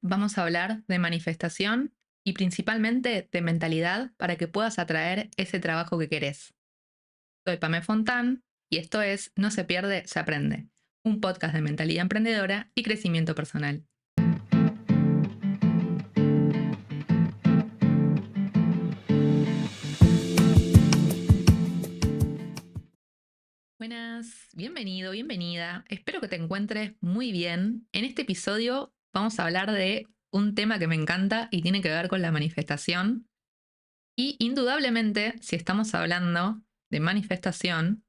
vamos a hablar de manifestación y principalmente de mentalidad para que puedas atraer ese trabajo que querés. Soy Pamé Fontán y esto es No se pierde, se aprende, un podcast de mentalidad emprendedora y crecimiento personal. Buenas, bienvenido, bienvenida. Espero que te encuentres muy bien. En este episodio vamos a hablar de un tema que me encanta y tiene que ver con la manifestación. Y indudablemente, si estamos hablando de manifestación,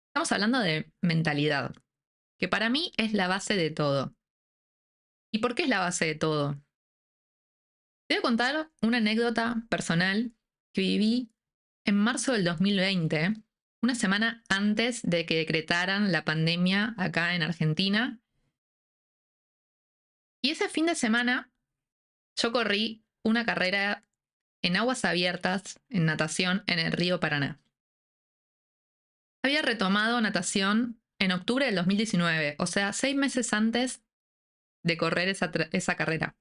estamos hablando de mentalidad, que para mí es la base de todo. ¿Y por qué es la base de todo? Te voy a contar una anécdota personal que viví en marzo del 2020, una semana antes de que decretaran la pandemia acá en Argentina. Y ese fin de semana yo corrí una carrera en aguas abiertas, en natación, en el río Paraná. Había retomado natación en octubre del 2019, o sea, 6 meses antes de correr esa carrera.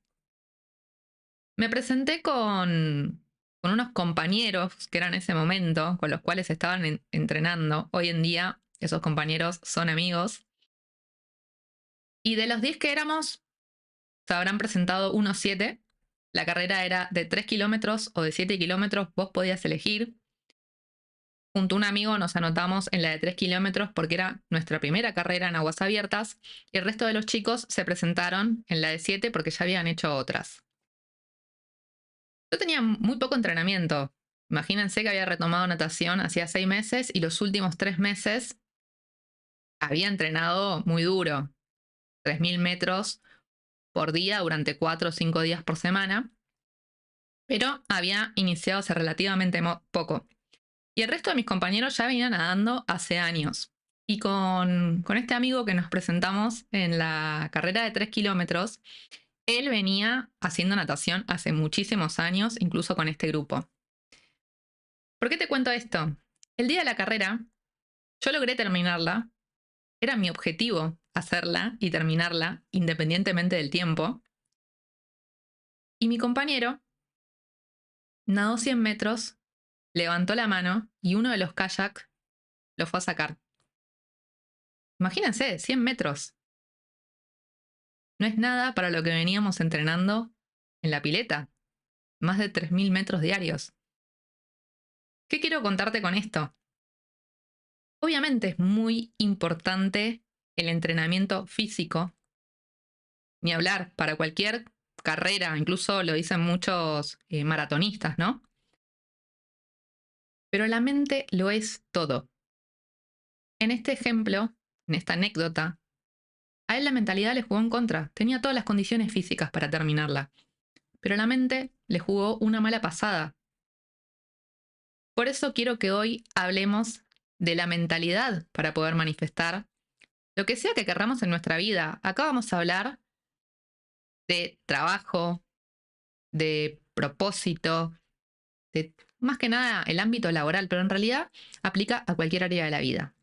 Me presenté con unos compañeros que eran en ese momento, con los cuales estaban entrenando. Hoy en día esos compañeros son amigos. Y de los 10 que éramos, se habrán presentado unos 7. La carrera era de 3 kilómetros o de 7 kilómetros, vos podías elegir. Junto a un amigo nos anotamos en la de 3 kilómetros porque era nuestra primera carrera en aguas abiertas y el resto de los chicos se presentaron en la de 7 porque ya habían hecho otras. Yo tenía muy poco entrenamiento. Imagínense que había retomado natación hacía 6 meses y los últimos 3 meses había entrenado muy duro. 3.000 metros por día durante 4 o 5 días por semana. Pero había iniciado hace relativamente poco. Y el resto de mis compañeros ya venían nadando hace años. Y con este amigo que nos presentamos en la carrera de 3 kilómetros, él venía haciendo natación hace muchísimos años, incluso con este grupo. ¿Por qué te cuento esto? El día de la carrera, yo logré terminarla. Era mi objetivo hacerla y terminarla independientemente del tiempo. Y mi compañero nadó 100 metros, levantó la mano y uno de los kayak lo fue a sacar. Imagínense, 100 metros. No es nada para lo que veníamos entrenando en la pileta. Más de 3.000 metros diarios. ¿Qué quiero contarte con esto? Obviamente es muy importante el entrenamiento físico, ni hablar, para cualquier carrera, incluso lo dicen muchos maratonistas, ¿no? Pero la mente lo es todo. En este ejemplo, en esta anécdota, a él la mentalidad le jugó en contra. Tenía todas las condiciones físicas para terminarla, pero la mente le jugó una mala pasada. Por eso quiero que hoy hablemos de la mentalidad para poder manifestar lo que sea que querramos en nuestra vida. Acá vamos a hablar de trabajo, de propósito, de más que nada el ámbito laboral, pero en realidad aplica a cualquier área de la vida.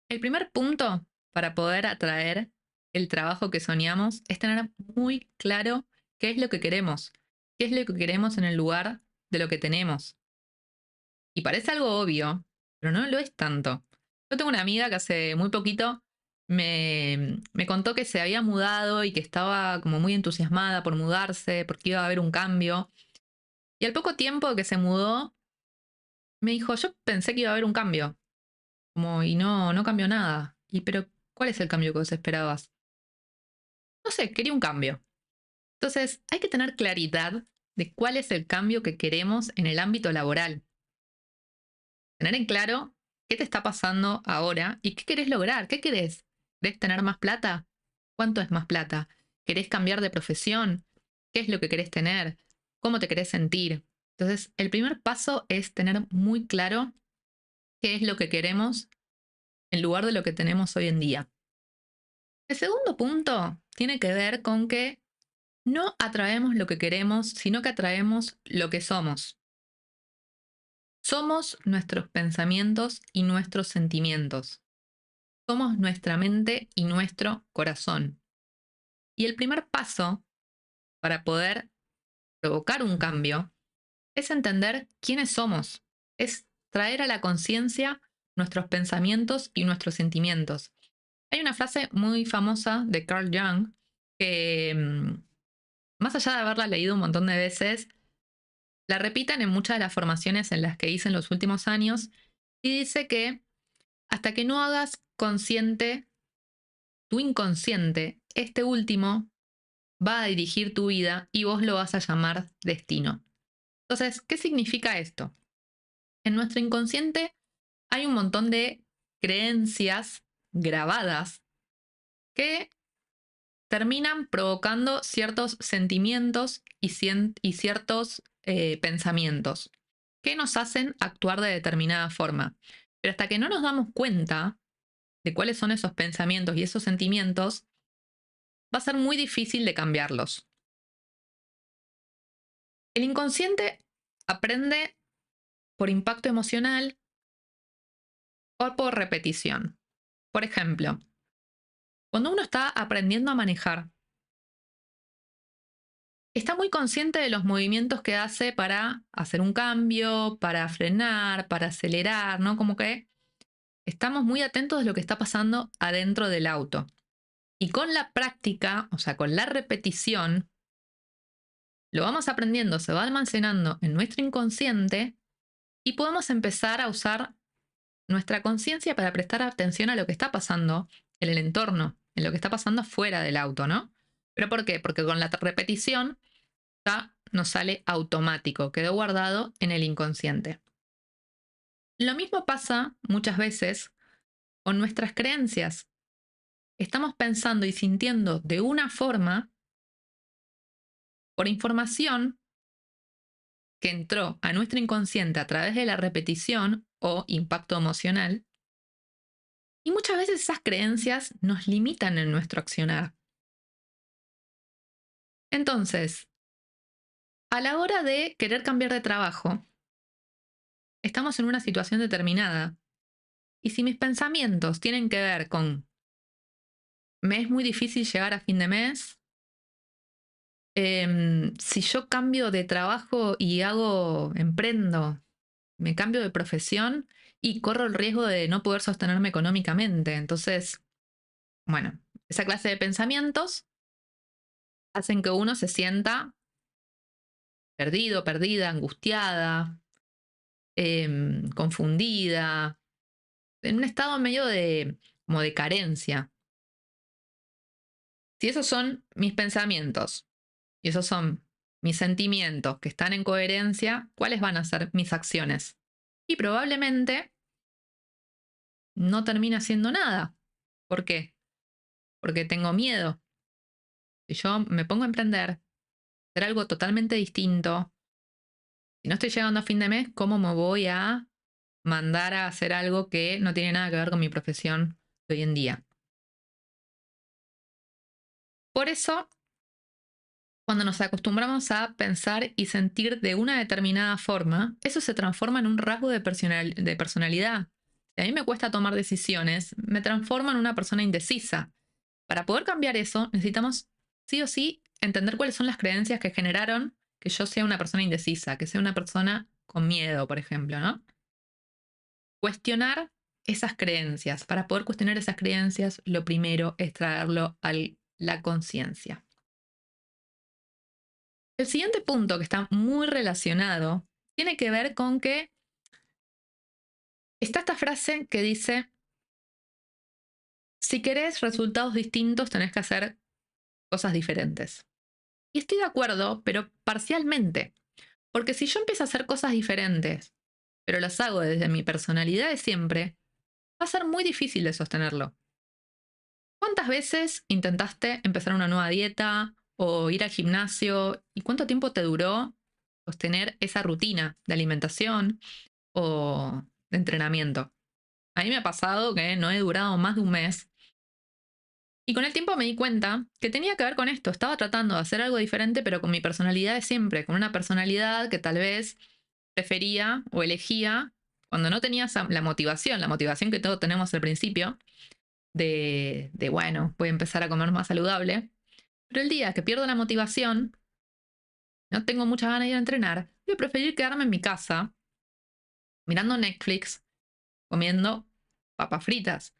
El primer punto para poder atraer el trabajo que soñamos es tener muy claro qué es lo que queremos, qué es lo que queremos en el lugar de lo que tenemos. Y parece algo obvio, pero no lo es tanto. Yo tengo una amiga que hace muy poquito me contó que se había mudado y que estaba como muy entusiasmada por mudarse, porque iba a haber un cambio. Y al poco tiempo que se mudó, me dijo, yo pensé que iba a haber un cambio, como, y no cambió nada. Y pero, ¿cuál es el cambio que vos esperabas? No sé, quería un cambio. Entonces, hay que tener claridad de cuál es el cambio que queremos en el ámbito laboral. Tener en claro qué te está pasando ahora y qué querés lograr. ¿Qué querés? ¿Querés tener más plata? ¿Cuánto es más plata? ¿Querés cambiar de profesión? ¿Qué es lo que querés tener? ¿Cómo te querés sentir? Entonces, el primer paso es tener muy claro qué es lo que queremos en lugar de lo que tenemos hoy en día. El segundo punto tiene que ver con que no atraemos lo que queremos, sino que atraemos lo que somos. Somos nuestros pensamientos y nuestros sentimientos. Somos nuestra mente y nuestro corazón. Y el primer paso para poder provocar un cambio es entender quiénes somos, es traer a la conciencia nuestros pensamientos y nuestros sentimientos. Hay una frase muy famosa de Carl Jung que, más allá de haberla leído un montón de veces, la repiten en muchas de las formaciones en las que hice en los últimos años y dice que hasta que no hagas consciente tu inconsciente, este último va a dirigir tu vida y vos lo vas a llamar destino. Entonces, ¿qué significa esto? En nuestro inconsciente hay un montón de creencias grabadas que terminan provocando ciertos sentimientos y ciertos pensamientos que nos hacen actuar de determinada forma. Pero hasta que no nos damos cuenta de cuáles son esos pensamientos y esos sentimientos, va a ser muy difícil de cambiarlos. El inconsciente aprende por impacto emocional o por repetición. Por ejemplo, cuando uno está aprendiendo a manejar, está muy consciente de los movimientos que hace para hacer un cambio, para frenar, para acelerar, ¿no? Como que estamos muy atentos de lo que está pasando adentro del auto. Y con la práctica, o sea, con la repetición, lo vamos aprendiendo, se va almacenando en nuestro inconsciente y podemos empezar a usar nuestra conciencia para prestar atención a lo que está pasando en el entorno, en lo que está pasando fuera del auto, ¿no? ¿Pero por qué? Porque con la repetición ya nos sale automático, quedó guardado en el inconsciente. Lo mismo pasa muchas veces con nuestras creencias. Estamos pensando y sintiendo de una forma por información que entró a nuestro inconsciente a través de la repetición o impacto emocional. Y muchas veces esas creencias nos limitan en nuestro accionar. Entonces, a la hora de querer cambiar de trabajo, estamos en una situación determinada. Y si mis pensamientos tienen que ver con me es muy difícil llegar a fin de mes, si yo cambio de trabajo y emprendo, me cambio de profesión y corro el riesgo de no poder sostenerme económicamente. Entonces, bueno, esa clase de pensamientos hacen que uno se sienta perdido, perdida, angustiada, confundida, en un estado medio como de carencia. Si esos son mis pensamientos y esos son mis sentimientos que están en coherencia, ¿cuáles van a ser mis acciones? Y probablemente no termine haciendo nada. ¿Por qué? Porque tengo miedo. Si yo me pongo a emprender, hacer algo totalmente distinto, si no estoy llegando a fin de mes, ¿cómo me voy a mandar a hacer algo que no tiene nada que ver con mi profesión de hoy en día? Por eso, cuando nos acostumbramos a pensar y sentir de una determinada forma, eso se transforma en un rasgo de personalidad. Si a mí me cuesta tomar decisiones, me transforma en una persona indecisa. Para poder cambiar eso, necesitamos sí o sí entender cuáles son las creencias que generaron que yo sea una persona indecisa, que sea una persona con miedo, por ejemplo, ¿no? Cuestionar esas creencias. Para poder cuestionar esas creencias, lo primero es traerlo a la conciencia. El siguiente punto, que está muy relacionado, tiene que ver con que está esta frase que dice, si querés resultados distintos, tenés que hacer cosas diferentes. Y estoy de acuerdo, pero parcialmente. Porque si yo empiezo a hacer cosas diferentes, pero las hago desde mi personalidad de siempre, va a ser muy difícil de sostenerlo. ¿Cuántas veces intentaste empezar una nueva dieta o ir al gimnasio y cuánto tiempo te duró sostener esa rutina de alimentación o de entrenamiento? A mí me ha pasado que no he durado más de un mes y con el tiempo me di cuenta que tenía que ver con esto. Estaba tratando de hacer algo diferente, pero con mi personalidad de siempre, con una personalidad que tal vez prefería o elegía cuando no tenías la motivación que todos tenemos al principio, bueno, voy a empezar a comer más saludable. Pero el día que pierdo la motivación, no tengo muchas ganas de ir a entrenar, voy a preferir quedarme en mi casa mirando Netflix, comiendo papas fritas.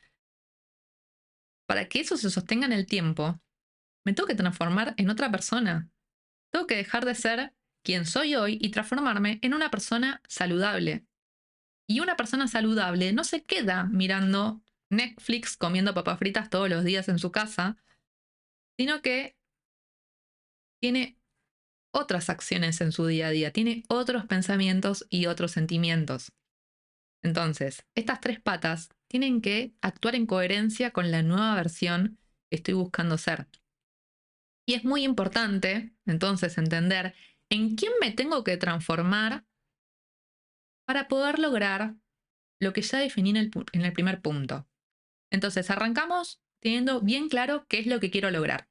Para que eso se sostenga en el tiempo, me tengo que transformar en otra persona. Tengo que dejar de ser quien soy hoy y transformarme en una persona saludable. Y una persona saludable no se queda mirando Netflix comiendo papas fritas todos los días en su casa, sino que tiene otras acciones en su día a día, tiene otros pensamientos y otros sentimientos. Entonces, estas tres patas tienen que actuar en coherencia con la nueva versión que estoy buscando ser. Y es muy importante, entonces, entender en quién me tengo que transformar para poder lograr lo que ya definí en el primer punto. Entonces, arrancamos teniendo bien claro qué es lo que quiero lograr.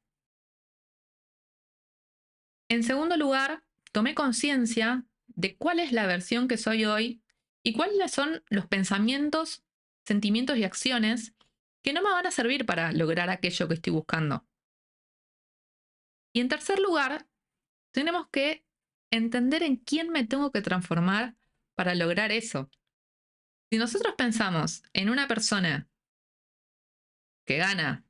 En segundo lugar, tomé conciencia de cuál es la versión que soy hoy y cuáles son los pensamientos, sentimientos y acciones que no me van a servir para lograr aquello que estoy buscando. Y en tercer lugar, tenemos que entender en quién me tengo que transformar para lograr eso. Si nosotros pensamos en una persona que gana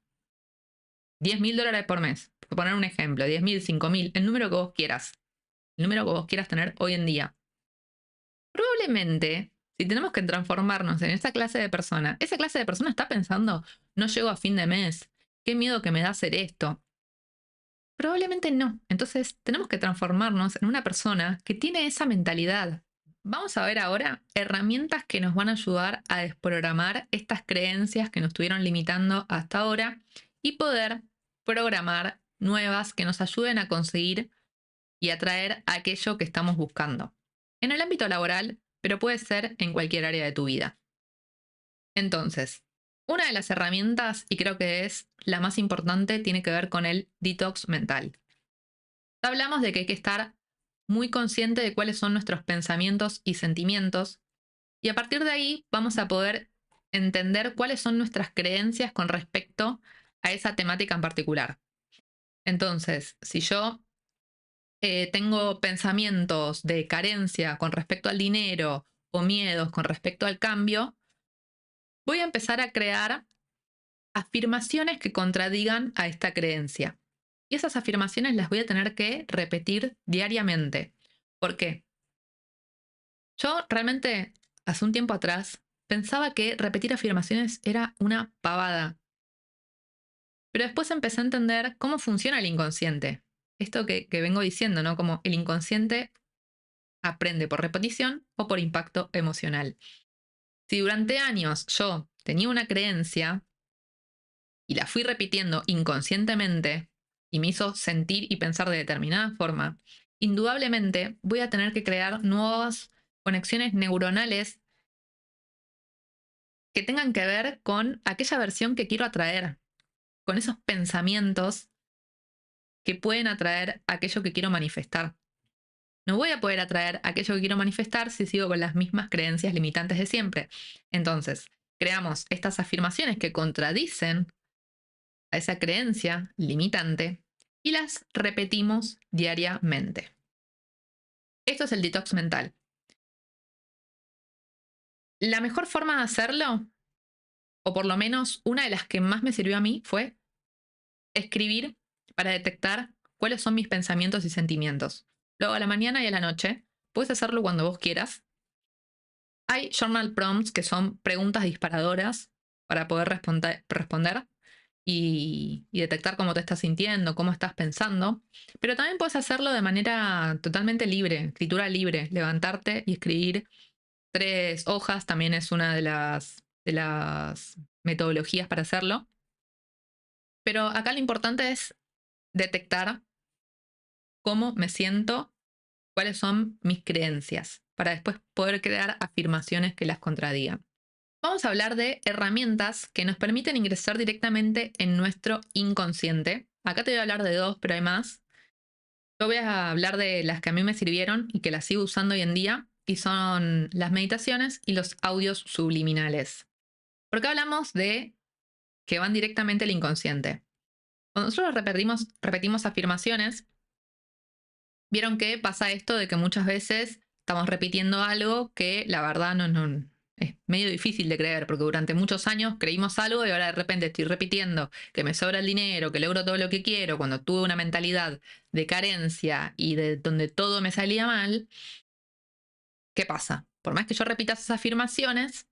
$10.000 por mes, por poner un ejemplo, 10.000, 5.000, el número que vos quieras, el número que vos quieras tener hoy en día, probablemente, si tenemos que transformarnos en esa clase de persona, esa clase de persona está pensando, no llego a fin de mes, qué miedo que me da hacer esto. Probablemente no. Entonces tenemos que transformarnos en una persona que tiene esa mentalidad. Vamos a ver ahora herramientas que nos van a ayudar a desprogramar estas creencias que nos estuvieron limitando hasta ahora y poder programar nuevas que nos ayuden a conseguir y atraer aquello que estamos buscando. En el ámbito laboral, pero puede ser en cualquier área de tu vida. Entonces, una de las herramientas, y creo que es la más importante, tiene que ver con el detox mental. Hablamos de que hay que estar muy consciente de cuáles son nuestros pensamientos y sentimientos, y a partir de ahí vamos a poder entender cuáles son nuestras creencias con respecto a esa temática en particular. Entonces, si yo tengo pensamientos de carencia con respecto al dinero o miedos con respecto al cambio, voy a empezar a crear afirmaciones que contradigan a esta creencia. Y esas afirmaciones las voy a tener que repetir diariamente. ¿Por qué? Yo realmente, hace un tiempo atrás, pensaba que repetir afirmaciones era una pavada. Pero después empecé a entender cómo funciona el inconsciente. Esto que vengo diciendo, ¿no? Como el inconsciente aprende por repetición o por impacto emocional. Si durante años yo tenía una creencia y la fui repitiendo inconscientemente y me hizo sentir y pensar de determinada forma, indudablemente voy a tener que crear nuevas conexiones neuronales que tengan que ver con aquella versión que quiero atraer, con esos pensamientos que pueden atraer aquello que quiero manifestar. No voy a poder atraer aquello que quiero manifestar si sigo con las mismas creencias limitantes de siempre. Entonces, creamos estas afirmaciones que contradicen a esa creencia limitante y las repetimos diariamente. Esto es el detox mental. La mejor forma de hacerlo, o por lo menos una de las que más me sirvió a mí, fue escribir para detectar cuáles son mis pensamientos y sentimientos. Luego a la mañana y a la noche, puedes hacerlo cuando vos quieras. Hay journal prompts que son preguntas disparadoras para poder responder y detectar cómo te estás sintiendo, cómo estás pensando. Pero también puedes hacerlo de manera totalmente libre, escritura libre, levantarte y escribir 3 hojas, también es una de las metodologías para hacerlo. Pero acá lo importante es detectar cómo me siento, cuáles son mis creencias, para después poder crear afirmaciones que las contradigan. Vamos a hablar de herramientas que nos permiten ingresar directamente en nuestro inconsciente. Acá te voy a hablar de 2, pero hay más. Yo voy a hablar de las que a mí me sirvieron y que las sigo usando hoy en día, y son las meditaciones y los audios subliminales. Porque hablamos de que van directamente al inconsciente. Cuando nosotros repetimos afirmaciones, Vieron que pasa esto de que muchas veces estamos repitiendo algo que la verdad no es medio difícil de creer, porque durante muchos años creímos algo y ahora de repente estoy repitiendo que me sobra el dinero, que logro todo lo que quiero, cuando tuve una mentalidad de carencia y de donde todo me salía mal. ¿Qué pasa? Por más que yo repita esas afirmaciones,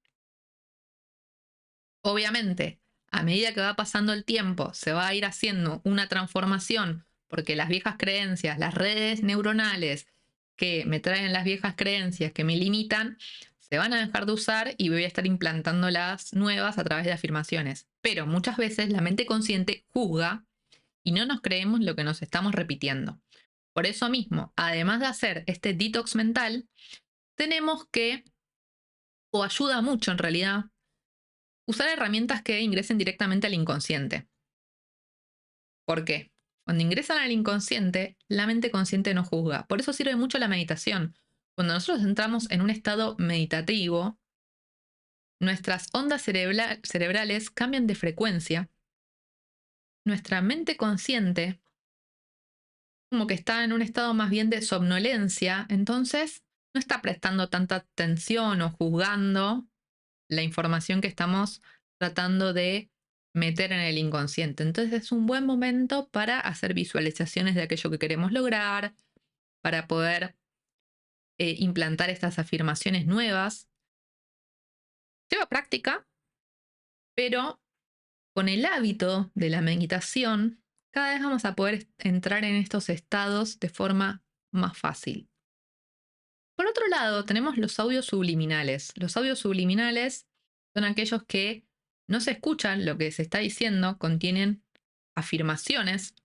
obviamente, a medida que va pasando el tiempo, se va a ir haciendo una transformación, porque las viejas creencias, las redes neuronales que me traen las viejas creencias, que me limitan, se van a dejar de usar y voy a estar implantando las nuevas a través de afirmaciones. Pero muchas veces la mente consciente juzga y no nos creemos lo que nos estamos repitiendo. Por eso mismo, además de hacer este detox mental, tenemos que, o ayuda mucho en realidad, usar herramientas que ingresen directamente al inconsciente. ¿Por qué? Cuando ingresan al inconsciente, la mente consciente no juzga. Por eso sirve mucho la meditación. Cuando nosotros entramos en un estado meditativo, nuestras ondas cerebrales cambian de frecuencia. Nuestra mente consciente como que está en un estado más bien de somnolencia, entonces no está prestando tanta atención o juzgando la información que estamos tratando de meter en el inconsciente. Entonces es un buen momento para hacer visualizaciones de aquello que queremos lograr, para poder implantar estas afirmaciones nuevas. Lleva práctica, pero con el hábito de la meditación, cada vez vamos a poder entrar en estos estados de forma más fácil. Por otro lado, tenemos los audios subliminales. Los audios subliminales son aquellos que no se escuchan lo que se está diciendo, contienen afirmaciones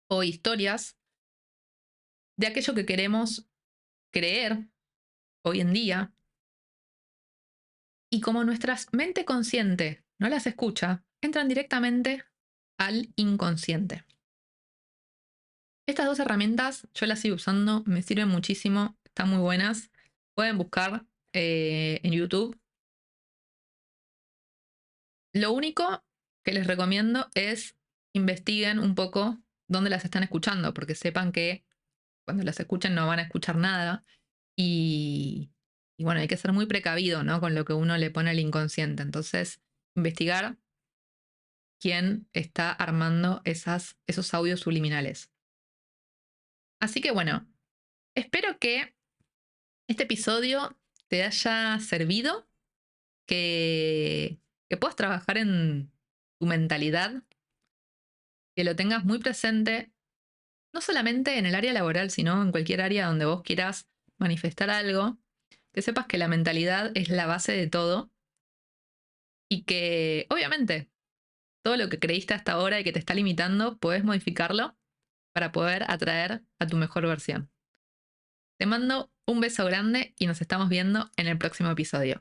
o historias de aquello que queremos creer hoy en día. Y como nuestra mente consciente no las escucha, entran directamente al inconsciente. Estas dos herramientas yo las sigo usando, me sirven muchísimo, están muy buenas. Pueden buscar en YouTube. Lo único que les recomiendo es investiguen un poco dónde las están escuchando, porque sepan que cuando las escuchen no van a escuchar nada. Y bueno, hay que ser muy precavido, ¿no? Con lo que uno le pone al inconsciente. Entonces, investigar quién está armando esos audios subliminales. Así que bueno, espero que este episodio te haya servido, que puedas trabajar en tu mentalidad, que lo tengas muy presente, no solamente en el área laboral, sino en cualquier área donde vos quieras manifestar algo, que sepas que la mentalidad es la base de todo y que obviamente todo lo que creíste hasta ahora y que te está limitando, puedes modificarlo para poder atraer a tu mejor versión. Te mando un beso grande y nos estamos viendo en el próximo episodio.